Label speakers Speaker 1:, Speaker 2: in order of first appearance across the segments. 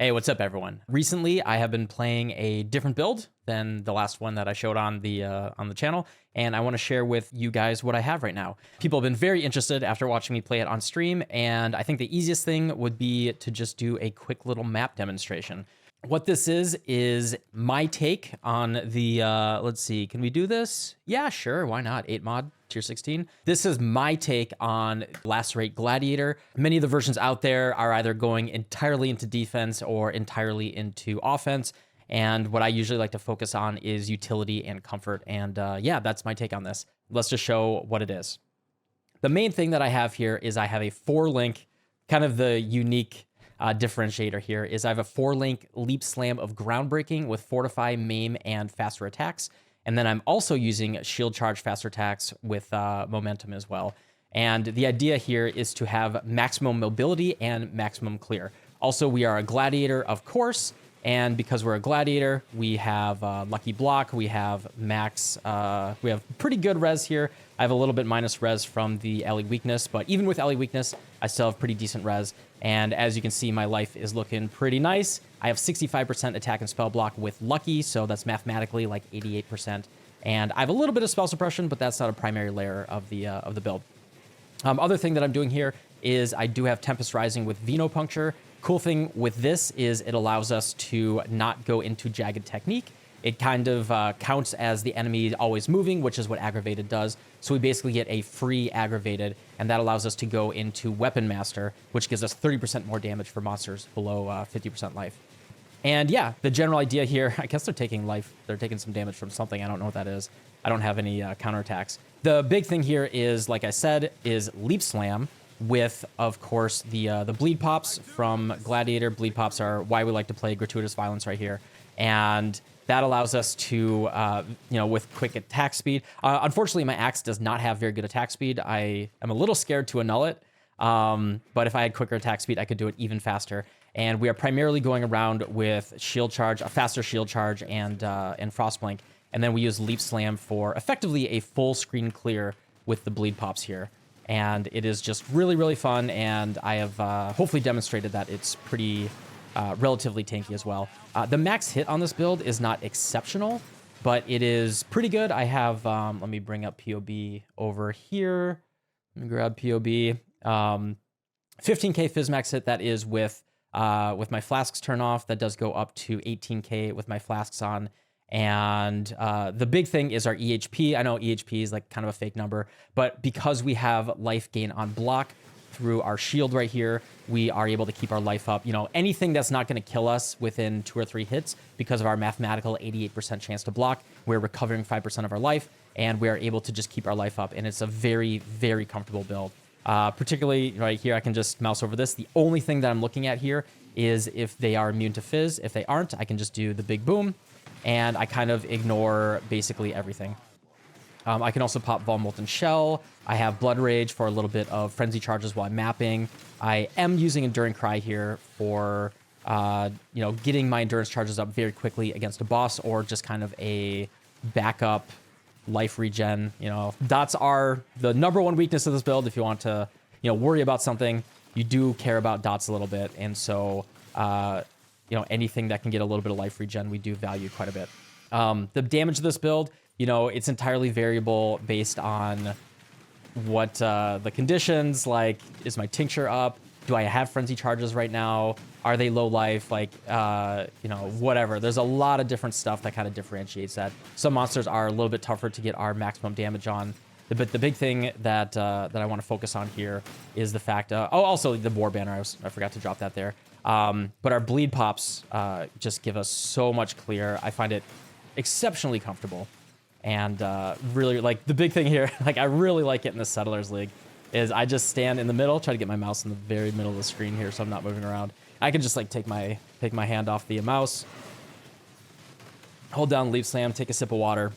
Speaker 1: Hey, what's up, everyone? Recently, I have been playing a different build than the last one that I showed on the channel, and I want to share with you guys what I have right now. People have been very interested after watching me play it on stream, and I think the easiest thing would be to just do a quick little map demonstration. What this is my take on the, let's see, can we do this? Yeah, sure, why not? 8 mod, tier 16. This is my take on Lacerate Gladiator. Many of the versions out there are either going entirely into defense or entirely into offense. And what I usually like to focus on is utility and comfort. And yeah, that's my take on this. Let's just show what it is. The main thing that I have here is I have a 4-link, kind of the unique differentiator here is I have a 4-link leap slam of groundbreaking with fortify, maim, and faster attacks. And then I'm also using shield charge faster attacks with momentum as well. And the idea here is to have maximum mobility and maximum clear. Also, we are a gladiator, of course. And because we're a gladiator, we have lucky block. We have max. We have pretty good res here. I have a little bit minus res from the Ellie weakness, but even with Ellie weakness, I still have pretty decent res. And as you can see, my life is looking pretty nice. I have 65% attack and spell block with lucky, so that's mathematically like 88%. And I have a little bit of spell suppression, but that's not a primary layer of the build. Other thing that I'm doing here is I do have Tempest Rising with Venopuncture. Cool thing with this is it allows us to not go into Jagged Technique. It kind of counts as the enemy always moving, which is what Aggravated does. So we basically get a free Aggravated, and that allows us to go into Weapon Master, which gives us 30% more damage for monsters below 50% life. And yeah, the general idea here, I guess they're taking life. They're taking some damage from something. I don't know what that is. I don't have any counterattacks. The big thing here is, like I said, is Leap Slam with, of course, the bleed pops from Gladiator. Bleed pops are why we like to play Gratuitous Violence right here. And that allows us to, with quick attack speed. Unfortunately, my axe does not have very good attack speed. I am a little scared to annul it. But if I had quicker attack speed, I could do it even faster. And we are primarily going around with shield charge, a faster shield charge, and Frostblink. And then we use Leap Slam for effectively a full screen clear with the bleed pops here. And it is just really, really fun. And I have hopefully demonstrated that it's pretty relatively tanky as well. The max hit on this build is not exceptional, but it is pretty good. I have, let me bring up POB over here. Let me grab POB. 15k Fizz max hit, that is with my flasks turn off. That does go up to 18k with my flasks on. And the big thing is our EHP. I know EHP is like kind of a fake number, but because we have life gain on block through our shield right here, we are able to keep our life up. You know, anything that's not going to kill us within 2 or 3 hits, because of our mathematical 88% chance to block, we're recovering 5% of our life, and we're able to just keep our life up. And it's a very, very comfortable build. Particularly right here, I can just mouse over this. The only thing that I'm looking at here is if they are immune to Fizz. If they aren't, I can just do the big boom, and I kind of ignore basically everything. I can also pop Vol Molten Shell. I have Blood Rage for a little bit of Frenzy charges while I'm mapping. I am using Enduring Cry here for, getting my endurance charges up very quickly against a boss, or just kind of a backup life regen. Dots are the #1 weakness of this build. If you want to, worry about something, you do care about dots a little bit. And so, anything that can get a little bit of life regen, we do value quite a bit. The damage of this build, it's entirely variable based on what the conditions, like, is my tincture up? Do I have frenzy charges right now? Are they low life? Like, whatever. There's a lot of different stuff that kind of differentiates that. Some monsters are a little bit tougher to get our maximum damage on. But the big thing that I want to focus on here is the fact, also the War Banner. I forgot to drop that there. But our bleed pops just give us so much clear. I find it exceptionally comfortable. And really, like, the big thing here, like, I really like it in the Settlers League, is I just stand in the middle, try to get my mouse in the very middle of the screen here so I'm not moving around. I can just, like, take my hand off the mouse, hold down Leap Slam, take a sip of water.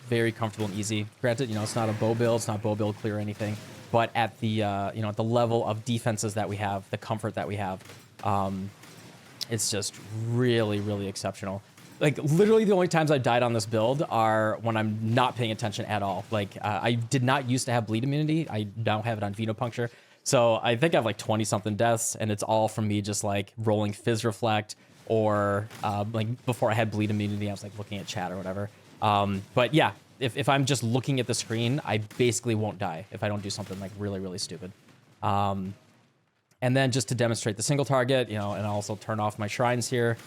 Speaker 1: Very comfortable and easy. Granted, it's not a bow build, it's not bow build clear or anything, but at the, at the level of defenses that we have, the comfort that we have, it's just really, really exceptional. Like, literally the only times I've died on this build are when I'm not paying attention at all. Like, I did not used to have bleed immunity. I now have it on Venopuncture. So I think I have like 20 something deaths, and it's all from me just like rolling Fizz Reflect, or like before I had bleed immunity, I was like looking at chat or whatever. But yeah, if I'm just looking at the screen, I basically won't die if I don't do something like really, really stupid. And then just to demonstrate the single target, and I'll also turn off my shrines here.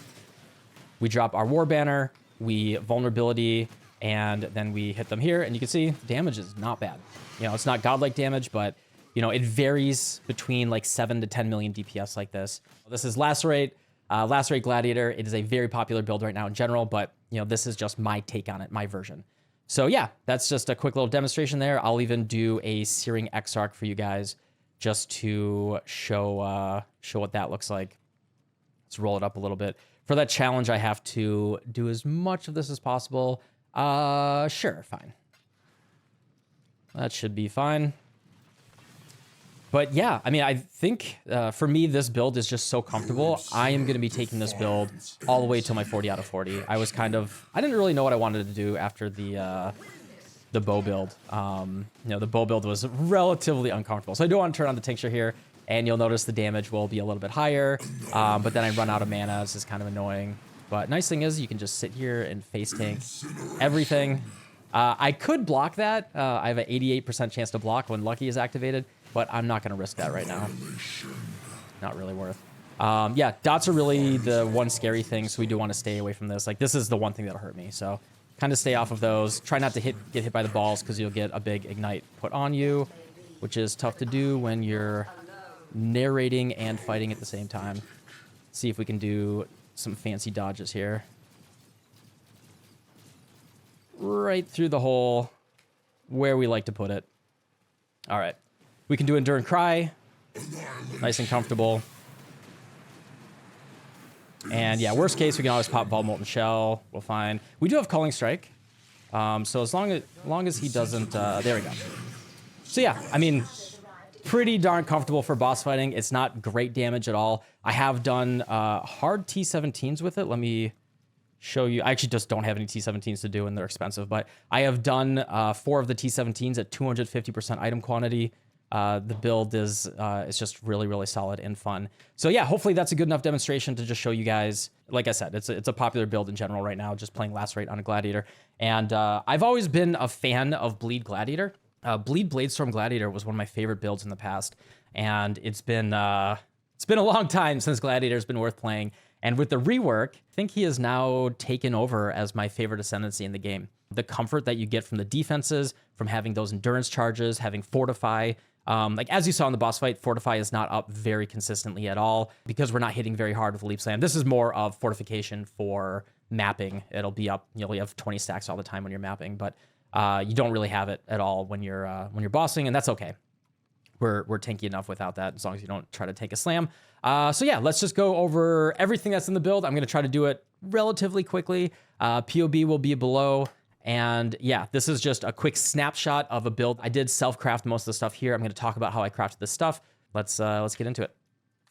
Speaker 1: We drop our War Banner, we vulnerability, and then we hit them here, and you can see the damage is not bad. It's not godlike damage, but it varies between like 7 to 10 million DPS like this. This is Lacerate. Lacerate Gladiator. It is a very popular build right now in general, but this is just my take on it, my version. So yeah, that's just a quick little demonstration there. I'll even do a Searing Exarch for you guys just to show what that looks like. Let's roll it up a little bit. For that challenge, I have to do as much of this as possible. Sure, fine. That should be fine. But yeah, I mean, I think for me, this build is just so comfortable. I am going to be taking this build all the way to my 40 out of 40. I didn't really know what I wanted to do after the bow build. The bow build was relatively uncomfortable. So I do want to turn on the tincture here, and you'll notice the damage will be a little bit higher. But then I run out of mana. This is kind of annoying. But nice thing is you can just sit here and face tank everything. I could block that. I have an 88% chance to block when Lucky is activated, but I'm not going to risk that right now. Not really worth. Yeah, dots are really the one scary thing, so we do want to stay away from this. Like, this is the one thing that'll hurt me, so kind of stay off of those. Try not to get hit by the balls, because you'll get a big ignite put on you, which is tough to do when you're narrating and fighting at the same time. See if we can do some fancy dodges here. Right through the hole where we like to put it. All right. We can do Endure and Cry. Nice and comfortable. And yeah, worst case, we can always pop Vault Molten Shell. We'll find. We do have Calling Strike. So as long as he doesn't... there we go. So yeah, I mean, pretty darn comfortable for boss fighting. It's not great damage at all. I have done hard T17s with it. Let me show you. I actually just don't have any T17s to do, and they're expensive. But I have done 4 of the T17s at 250% item quantity. The build is just really, really solid and fun. So yeah, hopefully that's a good enough demonstration to just show you guys. Like I said, it's a popular build in general right now, just playing Lacerate on a Gladiator. And I've always been a fan of Bleed Gladiator. Bleed Bladestorm Gladiator was one of my favorite builds in the past, and it's been a long time since Gladiator's been worth playing. And with the rework, I think he has now taken over as my favorite ascendancy in the game. The comfort that you get from the defenses, from having those endurance charges, having Fortify. Like as you saw in the boss fight, Fortify is not up very consistently at all because we're not hitting very hard with Leap Slam. This is more of fortification for mapping. It'll be up, you have 20 stacks all the time when you're mapping, but you don't really have it at all when you're bossing, and that's okay. We're tanky enough without that, as long as you don't try to take a slam. So yeah, let's just go over everything that's in the build. I'm going to try to do it relatively quickly. POB will be below. And yeah, this is just a quick snapshot of a build. I did self-craft most of the stuff here. I'm going to talk about how I crafted this stuff. Let's get into it.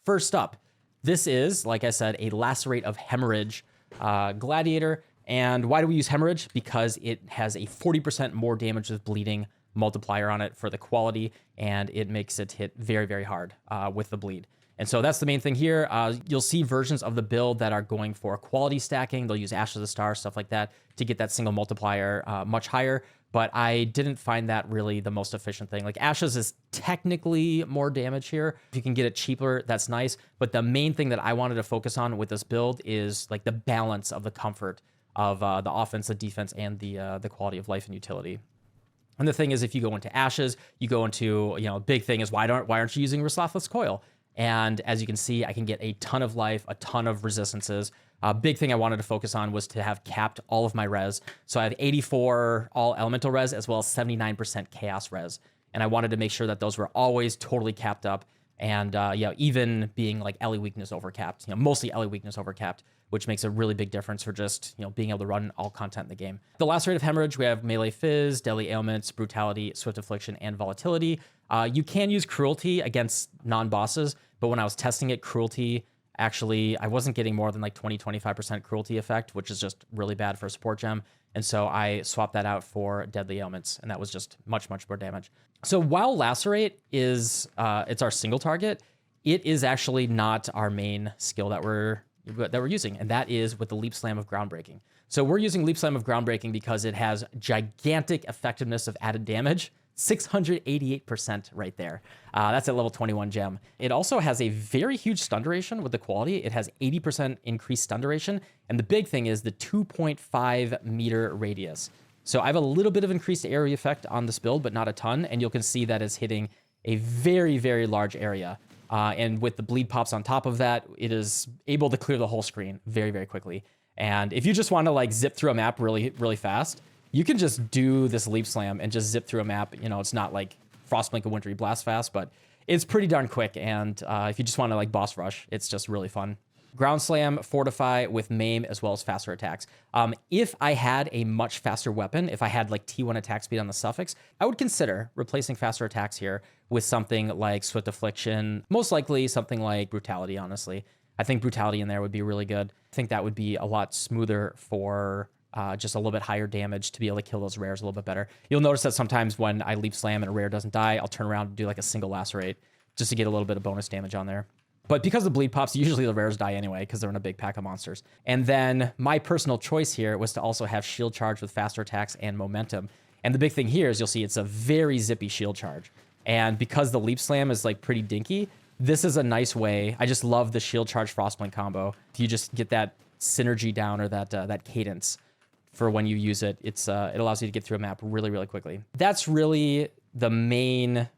Speaker 1: First up, this is, like I said, a Lacerate of Hemorrhage Gladiator. And why do we use Hemorrhage? Because it has a 40% more damage with bleeding multiplier on it for the quality, and it makes it hit very, very hard with the bleed. And so that's the main thing here. You'll see versions of the build that are going for quality stacking. They'll use Ashes of Stars, stuff like that, to get that single multiplier much higher. But I didn't find that really the most efficient thing. Like, Ashes is technically more damage here. If you can get it cheaper, that's nice. But the main thing that I wanted to focus on with this build is like the balance of the comfort of the offense, the defense, and the quality of life and utility. And the thing is, if you go into Ashes, you go into, big thing is why aren't you using Reslathless Coil? And as you can see, I can get a ton of life, a ton of resistances. A big thing I wanted to focus on was to have capped all of my res. So I have 84 all elemental res as well as 79% chaos res. And I wanted to make sure that those were always totally capped up. And even being like Ellie weakness overcapped, mostly Ellie weakness overcapped, which makes a really big difference for just, being able to run all content in the game. The Lacerate of Hemorrhage, we have Melee Fizz, Deadly Ailments, Brutality, Swift Affliction, and Volatility. You can use Cruelty against non-bosses, but when I was testing it, Cruelty actually, I wasn't getting more than like 20-25% cruelty effect, which is just really bad for a support gem. And so I swapped that out for Deadly Ailments, and that was just much, much more damage. So while Lacerate is it's our single target, it is actually not our main skill that we're using, and that is with the Leap Slam of Groundbreaking. So we're using Leap Slam of Groundbreaking because it has gigantic effectiveness of added damage, 688% right there. That's at level 21 gem. It also has a very huge stun duration with the quality. It has 80% increased stun duration, and the big thing is the 2.5 meter radius. So I have a little bit of increased area effect on this build, but not a ton, and you can see that it's hitting a very, very large area. And with the bleed pops on top of that, it is able to clear the whole screen very, very quickly. And if you just want to like zip through a map really, really fast, you can just do this Leap Slam and just zip through a map. You know, it's not like Frostblink and Wintry Blast fast, but it's pretty darn quick. And if you just want to like boss rush, it's just really fun. Ground Slam, Fortify with Maim, as well as faster attacks. If I had a much faster weapon, if I had like T1 attack speed on the suffix, I would consider replacing faster attacks here with something like Swift Affliction, most likely something like Brutality, honestly. I think Brutality in there would be really good. I think that would be a lot smoother for just a little bit higher damage to be able to kill those rares a little bit better. You'll notice that sometimes when I Leap Slam and a rare doesn't die, I'll turn around and do like a single Lacerate just to get a little bit of bonus damage on there. But because the bleed pops, usually the rares die anyway because they're in a big pack of monsters. And then my personal choice here was to also have shield charge with faster attacks and momentum. And the big thing here is you'll see it's a very zippy shield charge. And because the Leap Slam is like pretty dinky, this is a nice way. I just love the shield charge Frostblink combo. If you just get that synergy down or that cadence for when you use it, it allows you to get through a map really, really quickly. That's really the main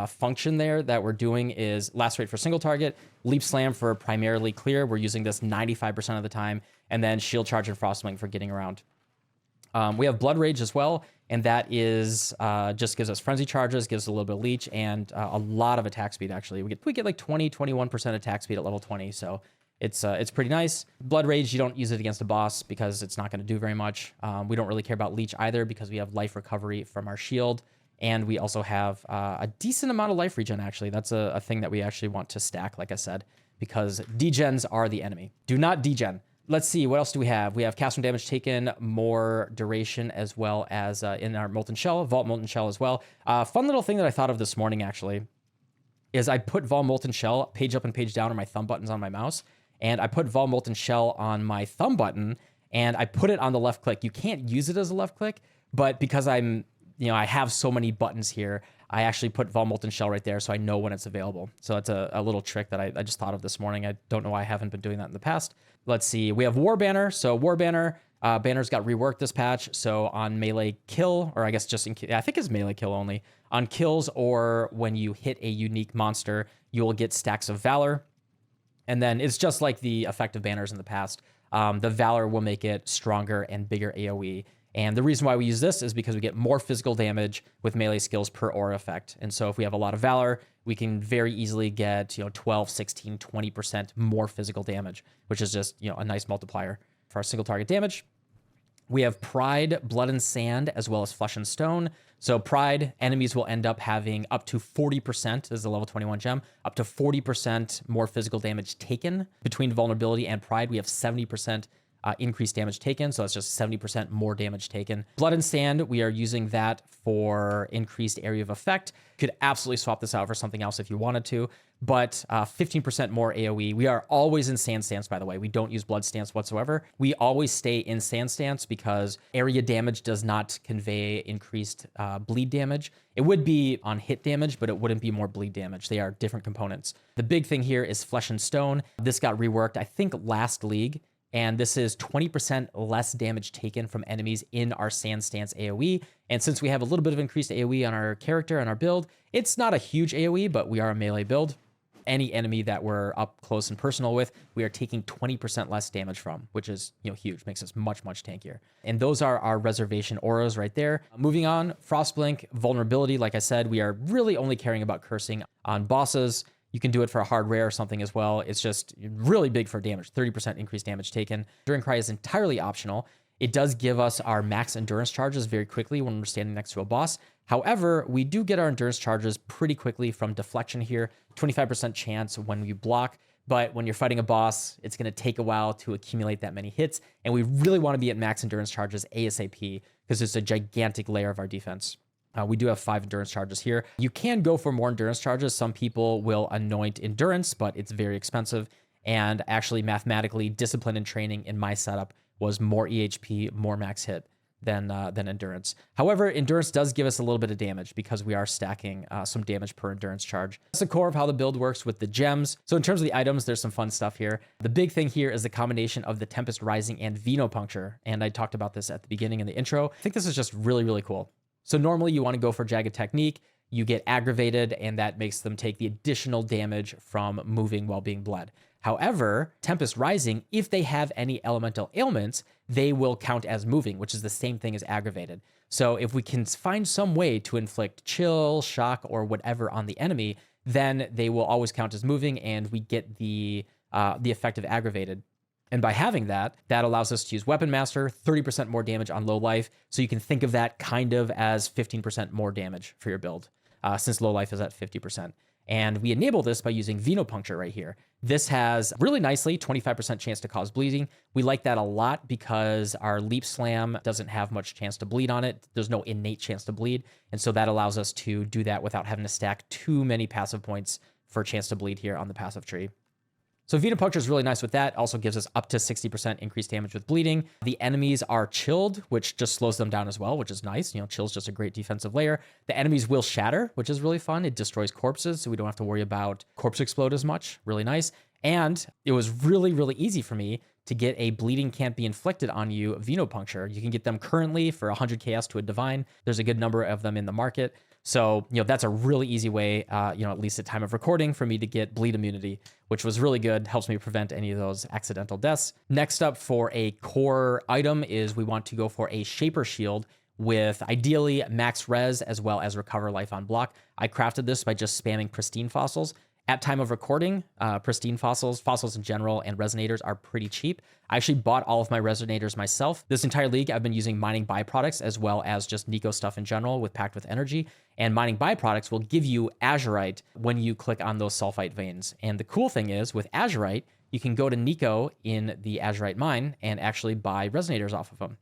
Speaker 1: function there that we're doing is Lacerate for single target, Leap Slam for primarily clear. We're using this 95% of the time, and then Shield Charge and Frostblink for getting around. We have Blood Rage as well, and that is just gives us Frenzy Charges, gives us a little bit of Leech, and a lot of attack speed, actually. We get like 20-21% attack speed at level 20, so it's pretty nice. Blood Rage, you don't use it against a boss because it's not going to do very much. We don't really care about Leech either because we have life recovery from our shield. And we also have a decent amount of life regen, actually. That's a thing that we actually want to stack, like I said, because degens are the enemy. Do not degen. Let's see, what else do we have? We have cast from damage taken, more duration, as well as in our Molten Shell, Vault Molten Shell as well. Fun little thing that I thought of this morning, actually, is I put Vault Molten Shell, page up and page down, are my thumb buttons on my mouse. And I put Vault Molten Shell on my thumb button, and I put it on the left click. You can't use it as a left click, but because I have so many buttons here, I actually put Vault Molten Shell right there so I know when it's available. So that's a little trick that I just thought of this morning. I don't know why I haven't been doing that in the past. Let's see. We have War Banner. So War Banner, banners got reworked this patch. So on melee kill, or I guess just I think it's melee kill only. On kills or when you hit a unique monster, you will get stacks of Valor. And then it's just like the effective banners in the past. The Valor will make it stronger and bigger AoE. And the reason why we use this is because we get more physical damage with melee skills per aura effect. And so if we have a lot of Valor, we can very easily get 12, 16, 20% more physical damage, which is just a nice multiplier for our single target damage. We have Pride, Blood and Sand, as well as Flesh and Stone. So Pride, enemies will end up having up to 40%, this is a level 21 gem, up to 40% more physical damage taken. Between Vulnerability and Pride, we have 70% increased damage taken, so that's just 70% more damage taken. Blood and Sand, we are using that for increased area of effect. Could absolutely swap this out for something else if you wanted to, but 15% more AoE. We are always in Sand Stance, by the way. We don't use Blood Stance whatsoever. We always stay in Sand Stance because area damage does not convey increased bleed damage. It would be on hit damage, but it wouldn't be more bleed damage. They are different components. The big thing here is Flesh and Stone. This got reworked, I think, last league. And this is 20% less damage taken from enemies in our Sand Stance AoE. And since we have a little bit of increased AoE on our character and our build, it's not a huge AoE, but we are a melee build. Any enemy that we're up close and personal with, we are taking 20% less damage from, which is huge, makes us much, much tankier. And those are our reservation auras right there. Moving on, Frostblink, Vulnerability. Like I said, we are really only caring about cursing on bosses. You can do it for a hard rare or something as well. It's just really big for damage, 30% increased damage taken. Enduring Cry is entirely optional. It does give us our max endurance charges very quickly when we're standing next to a boss. However, we do get our endurance charges pretty quickly from deflection here, 25% chance when we block, But when you're fighting a boss, it's going to take a while to accumulate that many hits. And we really want to be at max endurance charges ASAP because it's a gigantic layer of our defense. We do have 5 endurance charges here. You can go for more endurance charges. Some people will anoint endurance, but it's very expensive. And actually, mathematically, discipline and training in my setup was more EHP, more max hit than endurance. However, endurance does give us a little bit of damage because we are stacking some damage per endurance charge. That's the core of how the build works with the gems. So in terms of the items, there's some fun stuff here. The big thing here is the combination of the Tempest Rising and Venopuncture. And I talked about this at the beginning in the intro. I think this is just really, really cool. So normally you want to go for Jagged Technique, you get aggravated, and that makes them take the additional damage from moving while being bled. However, Tempest Rising, if they have any elemental ailments, they will count as moving, which is the same thing as aggravated. So if we can find some way to inflict chill, shock, or whatever on the enemy, then they will always count as moving, and we get the effect of aggravated. And by having that, that allows us to use Weapon Master, 30% more damage on low life. So you can think of that kind of as 15% more damage for your build, since low life is at 50%. And we enable this by using Venopuncture right here. This has really nicely 25% chance to cause bleeding. We like that a lot because our Leap Slam doesn't have much chance to bleed on it. There's no innate chance to bleed. And so that allows us to do that without having to stack too many passive points for a chance to bleed here on the passive tree. So Venopuncture is really nice with that. Also gives us up to 60% increased damage with bleeding. The enemies are chilled, which just slows them down as well, which is nice. You know, chill's just a great defensive layer. The enemies will shatter, which is really fun. It destroys corpses, so we don't have to worry about corpse explode as much. Really nice. And it was really, really easy for me to get a Bleeding Can't Be Inflicted on You Venopuncture. You can get them currently for 100 KS to a Divine. There's a good number of them in the market. So, you know, that's a really easy way, at least at time of recording, for me to get bleed immunity, which was really good. Helps me prevent any of those accidental deaths. Next up for a core item is we want to go for a Shaper Shield with ideally max res as well as recover life on block. I crafted this by just spamming Pristine Fossils. At time of recording, Pristine Fossils in general, and Resonators are pretty cheap. I actually bought all of my Resonators myself. This entire league, I've been using mining byproducts as well as just Nico stuff in general with Packed with Energy. And mining byproducts will give you Azurite when you click on those sulfite veins. And the cool thing is, with Azurite, you can go to Nico in the Azurite mine and actually buy Resonators off of him.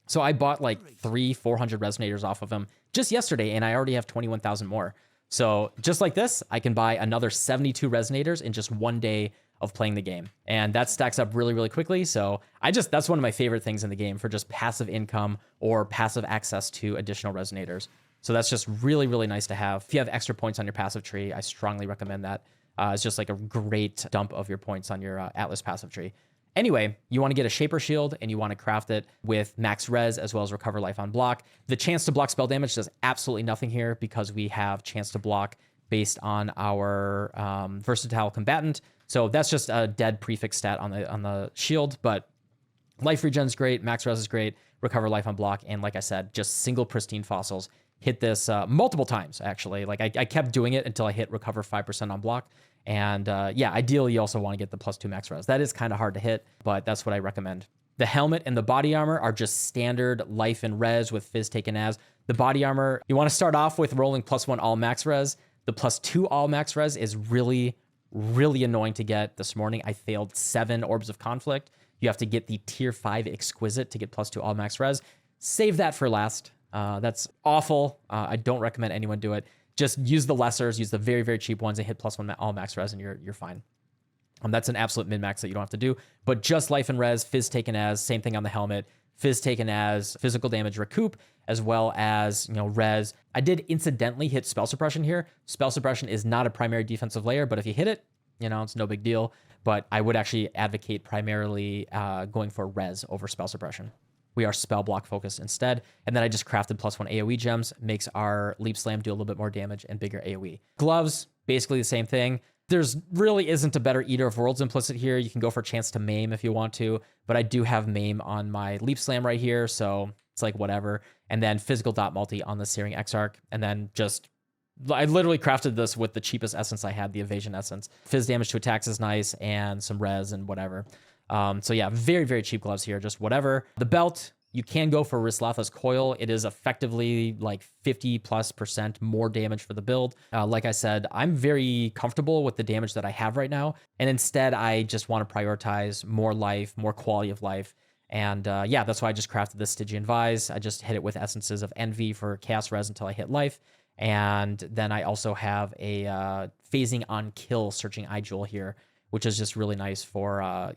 Speaker 1: So I bought like 400 Resonators off of him just yesterday, and I already have 21,000 more. So just like this, I can buy another 72 Resonators in just one day of playing the game. And that stacks up really, really quickly. So that's one of my favorite things in the game for just passive income or passive access to additional Resonators. So that's just really, really nice to have. If you have extra points on your passive tree, I strongly recommend that. It's just like a great dump of your points on your Atlas passive tree. Anyway, you want to get a Shaper Shield and you want to craft it with max res as well as recover life on block. The chance to block spell damage does absolutely nothing here because we have chance to block based on our versatile combatant. So that's just a dead prefix stat on the shield, but life regen is great, max res is great, recover life on block, and like I said, just single Pristine Fossils. Hit this multiple times, actually. Like I kept doing it until I hit recover 5% on block. And ideally, you also want to get the +2 max res. That is kind of hard to hit, but that's what I recommend. The helmet and the body armor are just standard life and res with Fizz taken as. The body armor, you want to start off with rolling +1 all max res. The +2 all max res is really, really annoying to get. This morning, I failed 7 Orbs of Conflict. You have to get the tier 5 Exquisite to get +2 all max res. Save that for last. That's awful. I don't recommend anyone do it. Just use the lessers, use the very, very cheap ones and hit +1 all max res and you're fine. That's an absolute min-max that you don't have to do. But just life and res, Fizz taken as, same thing on the helmet. Fizz taken as physical damage recoup, as well as, res. I did incidentally hit spell suppression here. Spell suppression is not a primary defensive layer, but if you hit it, it's no big deal. But I would actually advocate primarily going for res over spell suppression. We are spell block focused instead. And then I just crafted +1 AoE gems, makes our Leap Slam do a little bit more damage and bigger AoE. Gloves, basically the same thing. There's really isn't a better Eater of Worlds implicit here. You can go for a chance to maim if you want to, but I do have maim on my Leap Slam right here, so it's like whatever. And then physical dot multi on the Searing Exarch, and then I literally crafted this with the cheapest essence I had, the Evasion Essence. Fizz damage to attacks is nice, and some res and whatever. So yeah, very, very cheap gloves here, just whatever. The belt, You can go for Rislatha's Coil. It is effectively like 50+% more damage for the build. Like I said, I'm very comfortable with the damage that I have right now. And instead, I just want to prioritize more life, more quality of life. And yeah, that's why I just crafted this Stygian Vise. I just hit it with Essences of Envy for Chaos Res until I hit life. And then I also have a phasing on kill Searching Eye Jewel here, which is just really nice for,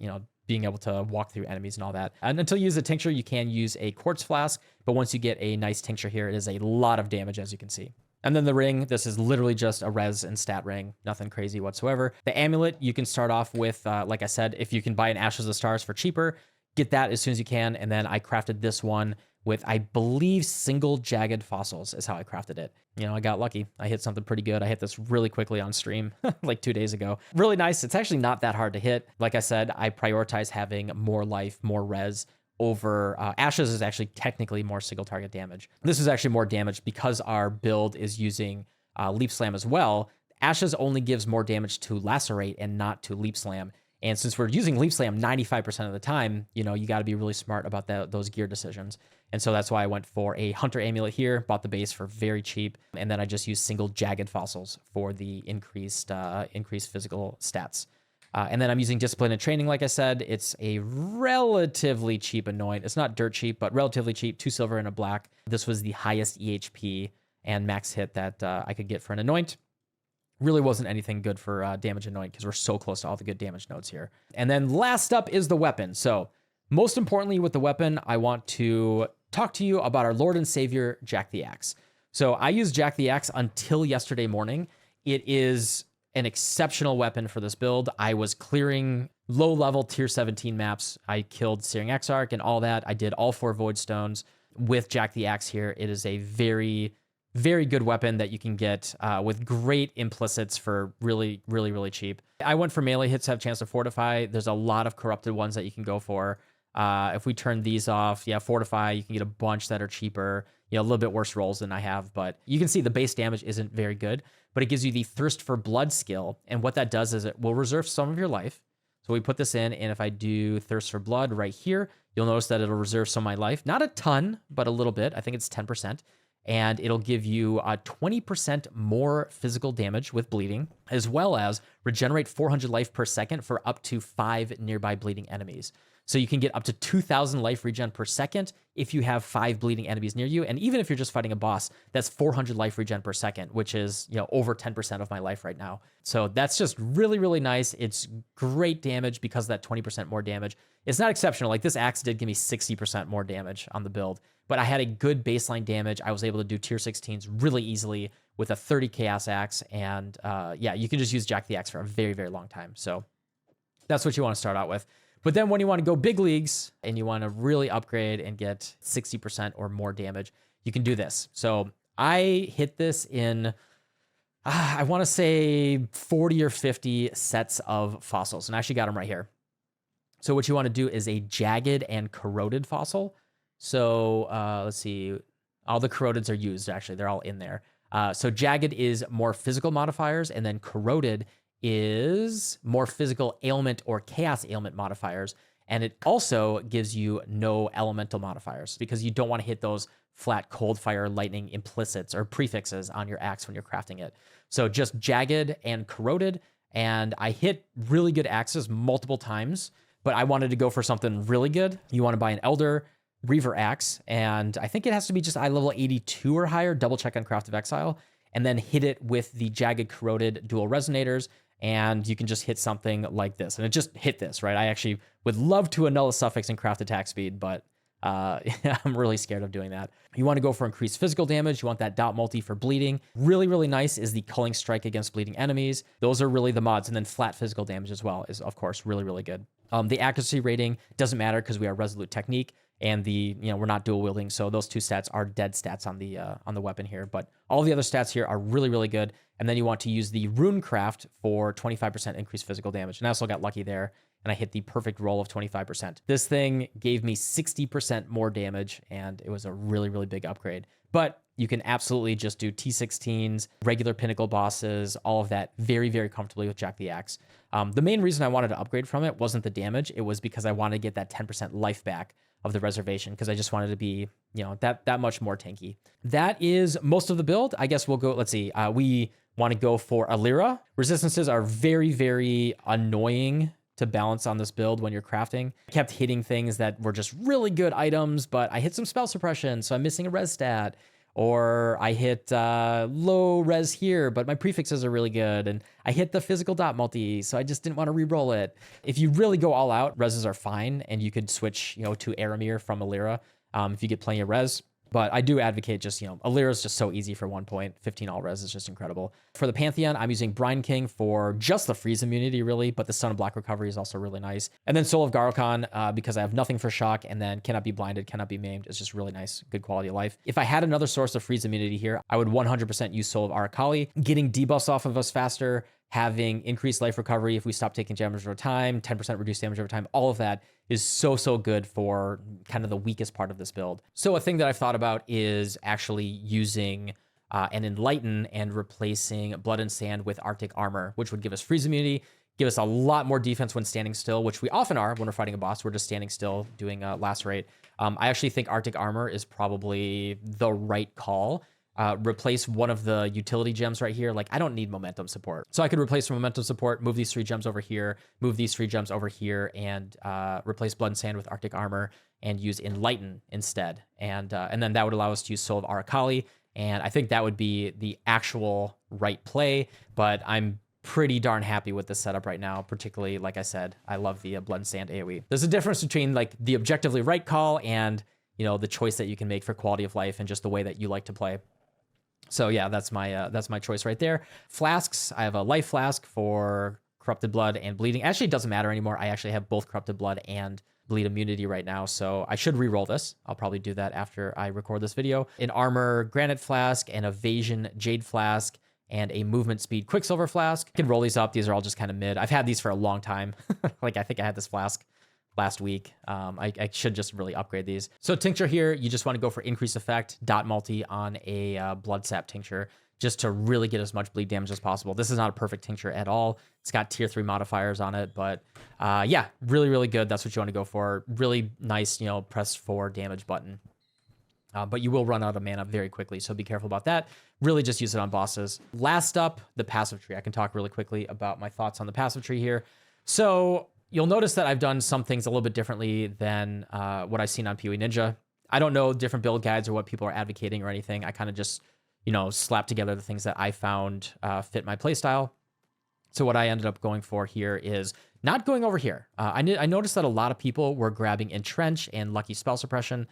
Speaker 1: being able to walk through enemies and all that. And until you use a tincture, you can use a quartz flask, but once you get a nice tincture here, it is a lot of damage, as you can see. And then the ring, this is literally just a res and stat ring, nothing crazy whatsoever. The amulet, you can start off with, like I said, if you can buy an Ashes of Stars for cheaper, get that as soon as you can. And then I crafted this one with, I believe, single jagged fossils is how I crafted it. I got lucky. I hit something pretty good. I hit this really quickly on stream like 2 days ago. Really nice. It's actually not that hard to hit. Like I said, I prioritize having more life, more res over Ashes is actually technically more single target damage. This is actually more damage because our build is using Leap Slam as well. Ashes only gives more damage to Lacerate and not to Leap Slam. And since we're using Leap Slam 95% of the time, you got to be really smart about those gear decisions. And so that's why I went for a Hunter Amulet here, bought the base for very cheap, and then I just used single jagged fossils for the increased physical stats. And then I'm using Discipline and Training, like I said. It's a relatively cheap anoint. It's not dirt cheap, but relatively cheap, 2 silver and a black. This was the highest EHP and max hit that I could get for an anoint. Really wasn't anything good for damage anoint because we're so close to all the good damage nodes here. And then last up is the weapon. So most importantly with the weapon, I want to talk to you about our Lord and Savior, Jack the Axe. So I used Jack the Axe until yesterday morning. It is an exceptional weapon for this build. I was clearing low-level tier 17 maps. I killed Searing Exarch and all that. I did all 4 Void Stones with Jack the Axe here. It is a very, very good weapon that you can get with great implicits for really, really, really cheap. I went for melee hits to have a chance to fortify. There's a lot of corrupted ones that you can go for. If we turn these off, fortify, you can get a bunch that are cheaper, a little bit worse rolls than I have, but you can see the base damage isn't very good, but it gives you the Thirst for Blood skill. And what that does is it will reserve some of your life. So we put this in, and if I do Thirst for Blood right here, you'll notice that it'll reserve some of my life. Not a ton, but a little bit. I think it's 10%. And it'll give you 20% more physical damage with bleeding, as well as regenerate 400 life per second for up to 5 nearby bleeding enemies. So you can get up to 2,000 life regen per second if you have 5 bleeding enemies near you. And even if you're just fighting a boss, that's 400 life regen per second, which is over 10% of my life right now. So that's just really, really nice. It's great damage because of that 20% more damage. It's not exceptional. Like this axe did give me 60% more damage on the build, but I had a good baseline damage. I was able to do tier 16s really easily with a 30 chaos axe. And you can just use Jack the Axe for a very, very long time. So that's what you want to start out with. But then when you want to go big leagues and you want to really upgrade and get 60% or more damage, you can do this. So I hit this in, I want to say 40 or 50 sets of fossils, and I actually got them right here. So what you want to do is a jagged and corroded fossil. So let's see, all the corrodeds are used, actually. They're all in there. So jagged is more physical modifiers, and then corroded is more physical ailment or chaos ailment modifiers. And it also gives you no elemental modifiers because you don't want to hit those flat cold fire lightning implicits or prefixes on your axe when you're crafting it. So just jagged and corroded. And I hit really good axes multiple times, but I wanted to go for something really good. You want to buy an Elder Reaver axe, and I think it has to be just eye level 82 or higher, double check on Craft of Exile, and then hit it with the jagged corroded dual resonators. And you can just hit something like this. And it just hit this, right? I actually would love to annul a suffix and craft attack speed, but I'm really scared of doing that. You want to go for increased physical damage. You want that dot multi for bleeding. Really, really nice is the Culling Strike against bleeding enemies. Those are really the mods. And then flat physical damage as well is, of course, really, really good. The accuracy rating doesn't matter because we are Resolute Technique. And we're not dual wielding, so those 2 stats are dead stats on the weapon here. But all the other stats here are really, really good. And then you want to use the Rune Craft for 25% increased physical damage. And I also got lucky there, and I hit the perfect roll of 25%. This thing gave me 60% more damage, and it was a really, really big upgrade. But You can absolutely just do T16s, regular pinnacle bosses, all of that very, very comfortably with Jack the Axe. The main reason I wanted to upgrade from it wasn't the damage. It was because I wanted to get that 10% life back of the reservation, because I just wanted to be, that much more tanky. That is most of the build. I guess we'll go, let's see. We want to go for Alira. Resistances are very, very annoying to balance on this build when you're crafting. I kept hitting things that were just really good items, but I hit some spell suppression, so I'm missing a res stat. Or I hit low res here, but my prefixes are really good. And I hit the physical dot multi, so I just didn't want to re-roll it. If you really go all out, reses are fine, and you could switch, to Aramir from Alira if you get plenty of res. But I do advocate just, Alira is just so easy for 1 point. 15 all res is just incredible. For the Pantheon, I'm using Brine King for just the freeze immunity, really, but the Stun of Black recovery is also really nice. And then Soul of Garokhan, because I have nothing for shock, and then cannot be blinded, cannot be maimed. It's just really nice, good quality of life. If I had another source of freeze immunity here, I would 100% use Soul of Arakali, getting debuffs off of us faster, having increased life recovery if we stop taking damage over time, 10% reduced damage over time. All of that is so good for kind of the weakest part of this build. So a thing that I've thought about is actually using an Enlighten and replacing Blood and Sand with Arctic Armor, which would give us freeze immunity, give us a lot more defense when standing still, which we often are when we're fighting a boss. We're just standing still doing Lacerate. I actually think Arctic Armor is probably the right call. Replace one of the utility gems right here. Like, I don't need momentum support. So I could replace momentum support, move these 3 gems over here, move these 3 gems over here, and replace Blood and Sand with Arctic Armor and use Enlighten instead. And then that would allow us to use Soul of Arakali. And I think that would be the actual right play, but I'm pretty darn happy with this setup right now. Particularly, like I said, I love the Blood and Sand AoE. There's a difference between like the objectively right call and, the choice that you can make for quality of life and just the way that you like to play. So yeah, that's my choice right there. Flasks, I have a life flask for corrupted blood and bleeding. Actually, it doesn't matter anymore. I actually have both corrupted blood and bleed immunity right now, so I should re-roll this. I'll probably do that after I record this video. An armor granite flask, an evasion jade flask, and a movement speed quicksilver flask. I can roll these up. These are all just kind of mid. I've had these for a long time. Like, I think I had this flask last week. I should just really upgrade these. So tincture here, you just want to go for increased effect, dot multi on a blood sap tincture, just to really get as much bleed damage as possible. This is not a perfect tincture at all. It's got tier 3 modifiers on it, but yeah, really, really good. That's what you want to go for. Really nice, press 4 damage button. But you will run out of mana very quickly, so be careful about that. Really just use it on bosses. Last up, the passive tree. I can talk really quickly about my thoughts on the passive tree here. So you'll notice that I've done some things a little bit differently than what I've seen on PoE Ninja. I don't know different build guides or what people are advocating or anything. I kind of just, slap together the things that I found fit my playstyle. So what I ended up going for here is not going over here. I noticed that a lot of people were grabbing Entrench and Lucky Spell Suppression,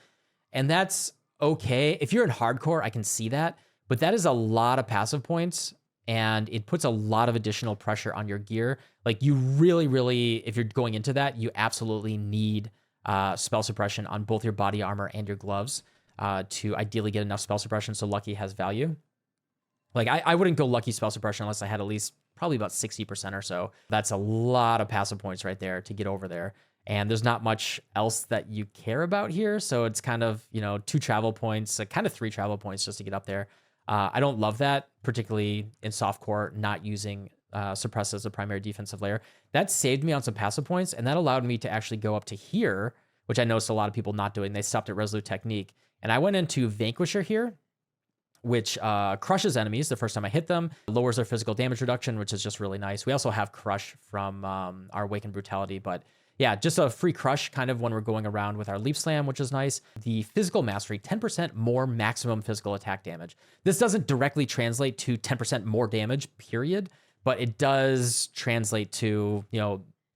Speaker 1: and that's okay. If you're in hardcore, I can see that, but that is a lot of passive points, and it puts a lot of additional pressure on your gear. Like, you really, really, if you're going into that, you absolutely need spell suppression on both your body armor and your gloves to ideally get enough spell suppression so Lucky has value. Like, I wouldn't go Lucky Spell Suppression unless I had at least probably about 60% or so. That's a lot of passive points right there to get over there. And there's not much else that you care about here. So it's kind of, 2 travel points, kind of 3 travel points just to get up there. I don't love that, particularly in softcore, not using suppress as a primary defensive layer. That saved me on some passive points, and that allowed me to actually go up to here, which I noticed a lot of people not doing. They stopped at Resolute Technique. And I went into Vanquisher here, which crushes enemies the first time I hit them, lowers their physical damage reduction, which is just really nice. We also have Crush from our Awakened Brutality, but yeah, just a free crush kind of when we're going around with our Leaf Slam, which is nice. The Physical Mastery, 10% more maximum physical attack damage. This doesn't directly translate to 10% more damage, period, but it does translate to,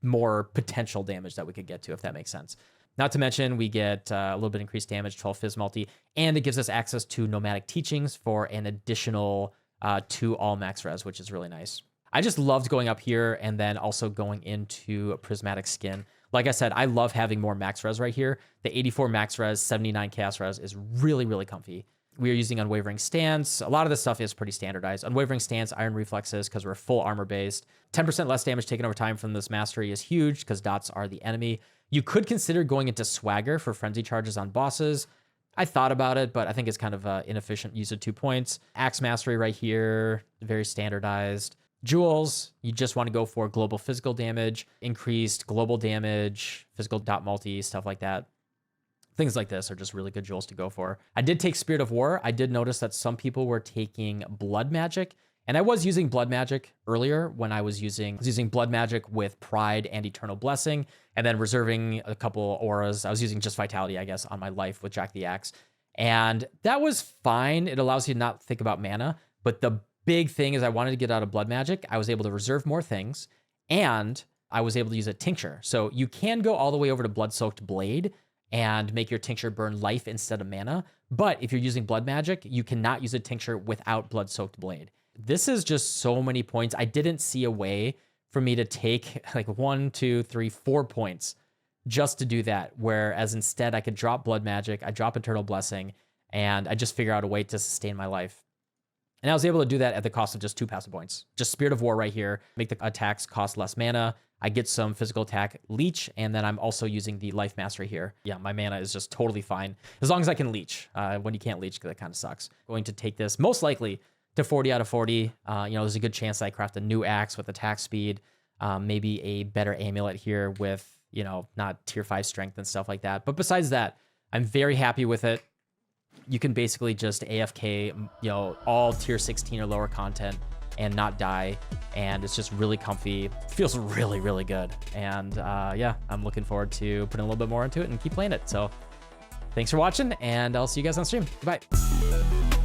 Speaker 1: more potential damage that we could get to, if that makes sense. Not to mention, we get a little bit increased damage, 12 Phys Multi, and it gives us access to Nomadic Teachings for an additional 2 all max res, which is really nice. I just loved going up here and then also going into Prismatic Skin. Like I said, I love having more max res right here. The 84 max res, 79 chaos res is really, really comfy. We are using Unwavering Stance. A lot of this stuff is pretty standardized. Unwavering Stance, Iron Reflexes, because we're full armor based. 10% less damage taken over time from this mastery is huge because dots are the enemy. You could consider going into Swagger for frenzy charges on bosses. I thought about it, but I think it's kind of inefficient use of 2 points. Axe Mastery right here, very standardized. Jewels, you just want to go for global physical damage, increased global damage, physical dot multi, stuff like that. Things like this are just really good jewels to go for. I did take Spirit of War. I did notice that some people were taking Blood Magic, and I was using Blood Magic earlier when I was using Blood Magic with Pride and Eternal Blessing, and then reserving a couple auras. I was using just Vitality, I guess, on my life with Jack the Axe. And that was fine. It allows you to not think about mana. But the big thing is I wanted to get out of Blood Magic. I was able to reserve more things, and I was able to use a Tincture. So you can go all the way over to Blood-Soaked Blade and make your Tincture burn life instead of mana. But if you're using Blood Magic, you cannot use a Tincture without Blood-Soaked Blade. This is just so many points. I didn't see a way for me to take like 1, 2, 3, 4 points just to do that. Whereas instead I could drop Blood Magic, I drop Eternal Blessing, and I just figure out a way to sustain my life. And I was able to do that at the cost of just 2 passive points. Just Spirit of War right here, make the attacks cost less mana. I get some physical attack leech, and then I'm also using the life mastery here. Yeah, my mana is just totally fine. As long as I can leech. When you can't leech, that kind of sucks. Going to take this most likely to 40 out of 40. There's a good chance that I craft a new axe with attack speed, maybe a better amulet here with, not tier 5 strength and stuff like that. But besides that, I'm very happy with it. You can basically just AFK, all tier 16 or lower content and not die. And it's just really comfy. It feels really, really good. And yeah, I'm looking forward to putting a little bit more into it and keep playing it. So thanks for watching, and I'll see you guys on stream. Goodbye.